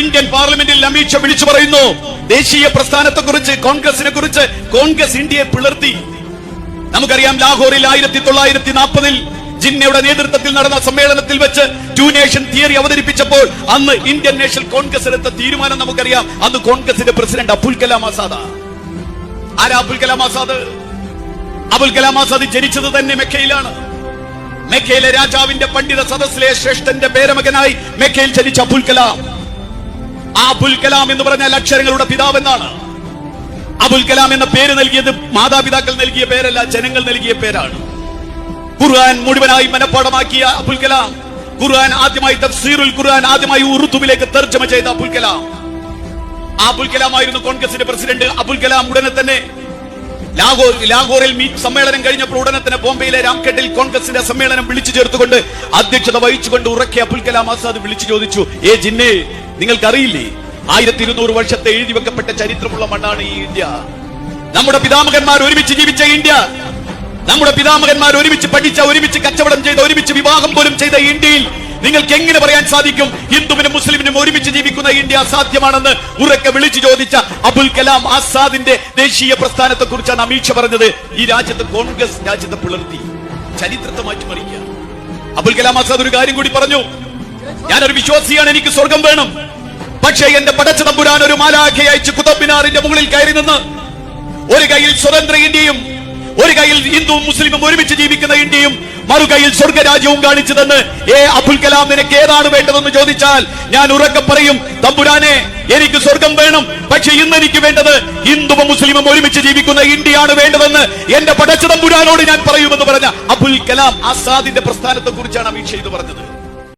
Indian പാർലമെന്റിൽ അമിത് ഷാ വിളിച്ചു പറയുന്നു ദേശീയ പ്രസ്ഥാനത്തെ കുറിച്ച്, കോൺഗ്രസിനെ കുറിച്ച്. കോൺഗ്രസ് ഇന്ത്യയെ പിളർത്തി. നമുക്കറിയാം, ലാഹോറിൽ 1940-ൽ ജിന്നയുടെ നേതൃത്വത്തിൽ നടന്ന സമ്മേളനത്തിൽ വെച്ച് ടു നേഷൻ തിയറി അവതരിപ്പിച്ചപ്പോൾ അന്ന് ഇന്ത്യൻ നാഷണൽ കോൺഗ്രസ് എടുത്ത തീരുമാനം നമുക്കറിയാം. അന്ന് കോൺഗ്രസിന്റെ പ്രസിഡന്റ് അബുൽ കലാം ആസാദ്. ആരാ അബുൽ കലാം ആസാദ്? അബുൽ കലാം ആസാദ് ജനിച്ചത് തന്നെ മെക്കയിലാണ്. മെക്കയിലെ രാജാവിന്റെ പണ്ഡിത സദസ്സിലെ ശ്രേഷ്ഠന്റെ പേരമകനായി മെക്കയിൽ ജനിച്ച അബുൽ കലാം. ആ അബുൽ കലാം എന്ന് പറഞ്ഞാൽ അക്ഷരങ്ങളുടെ പിതാവ് എന്നാണ്. അബുൽ കലാം എന്ന പേര് നൽകിയത് മാതാപിതാക്കൾ നൽകിയ പേരല്ല, ജനങ്ങൾ നൽകിയ പേരാണ്. ഖുർആൻ മുഴുവനായി മനഃപ്പാഠമാക്കിയ അബുൽ കലാം, ഖുർആൻ ആദ്യമായി തഫ്സീറുൽ ഖുർആൻ ആദ്യമായി ഉറുദുവിലേക്ക് തർജ്ജമ ചെയ്ത അബുൽ കലാം. ആ അബുൽ കലാം ആയിരുന്നു കോൺഗ്രസിന്റെ പ്രസിഡന്റ്. അബുൽ കലാം ഉടനെ തന്നെ ലാഹോറിൽ സമ്മേളനം കഴിഞ്ഞപ്പോൾ ഉടനെ തന്നെ ബോംബെയിലെ രാംഘട്ടിൽ കോൺഗ്രസിന്റെ സമ്മേളനം വിളിച്ചു ചേർത്തുകൊണ്ട് അധ്യക്ഷത വഹിച്ചുകൊണ്ട് ഉറക്കെ അബുൽ കലാം ആസാദ് വിളിച്ചു ചോദിച്ചു, ജിന്നെ, നിങ്ങൾക്കറിയില്ലേ 1200 വർഷത്തെ എഴുതി വെക്കപ്പെട്ട ചരിത്രമുള്ള മണ്ണാണ് ഈ ഇന്ത്യ. നമ്മുടെ പിതാമഹന്മാർ ഒരുമിച്ച് ജീവിച്ച ഇന്ത്യ, നമ്മുടെ പിതാമഹന്മാർ ഒരുമിച്ച് പഠിച്ച, ഒരുമിച്ച് കച്ചവടം ചെയ്ത, ഒരുമിച്ച് വിവാഹം പോലും ചെയ്ത ഇന്ത്യയിൽ നിങ്ങൾക്ക് എങ്ങനെ പറയാൻ സാധിക്കും ഹിന്ദുവിനും മുസ്ലിമിനും ഒരുമിച്ച് ജീവിക്കുന്ന ഇന്ത്യ സാധ്യമാണെന്ന് ഉറക്കെ വിളിച്ചു ചോദിച്ച അബുൽ കലാം ആസാദിന്റെ ദേശീയ പ്രസ്ഥാനത്തെ കുറിച്ചാണ് അമിത് ഷാ പറഞ്ഞത്. ഈ രാജ്യത്ത് കോൺഗ്രസ് രാജ്യത്തെ പിളർത്തി, ചരിത്രത്തെ മാറ്റിമറിക്കുക. അബുൽ കലാം ആസാദ് ഒരു കാര്യം കൂടി പറഞ്ഞു, ഞാനൊരു വിശ്വാസിയാണ്, എനിക്ക് സ്വർഗം വേണം. പക്ഷേ എന്റെ പടച്ച തമ്പുരാൻ ഒരു മാലാഖയെ അയച്ച് കുതബ് മിനാറിന്റെ മുകളിൽ കയറി നിന്ന് ഒരു കയ്യിൽ സ്വതന്ത്ര ഇന്ത്യയും ഒരു കയ്യിൽ ഹിന്ദുവും മുസ്ലിമും ഒരുമിച്ച് ജീവിക്കുന്ന ഇന്ത്യയും മറുകൈയിൽ സ്വർഗരാജ്യവും കാണിച്ചു തന്ന്, അബുൽ കലാം, നിനക്ക് ഏതാണ് വേണ്ടതെന്ന് ചോദിച്ചാൽ ഞാൻ ഉറക്കെ പറയും, തമ്പുരാനെ, എനിക്ക് സ്വർഗം വേണം. പക്ഷെ ഇന്ന് എനിക്ക് വേണ്ടത് ഹിന്ദുവും മുസ്ലിമും ഒരുമിച്ച് ജീവിക്കുന്ന ഇന്ത്യയാണ് വേണ്ടതെന്ന് എന്റെ പടച്ച തമ്പുരാനോട് ഞാൻ പറയുമെന്ന് പറഞ്ഞ അബുൽ കലാം ആസാദിന്റെ പ്രസ്ഥാനത്തെ കുറിച്ചാണ് അമിത് ഷാ ഇത് പറഞ്ഞത്.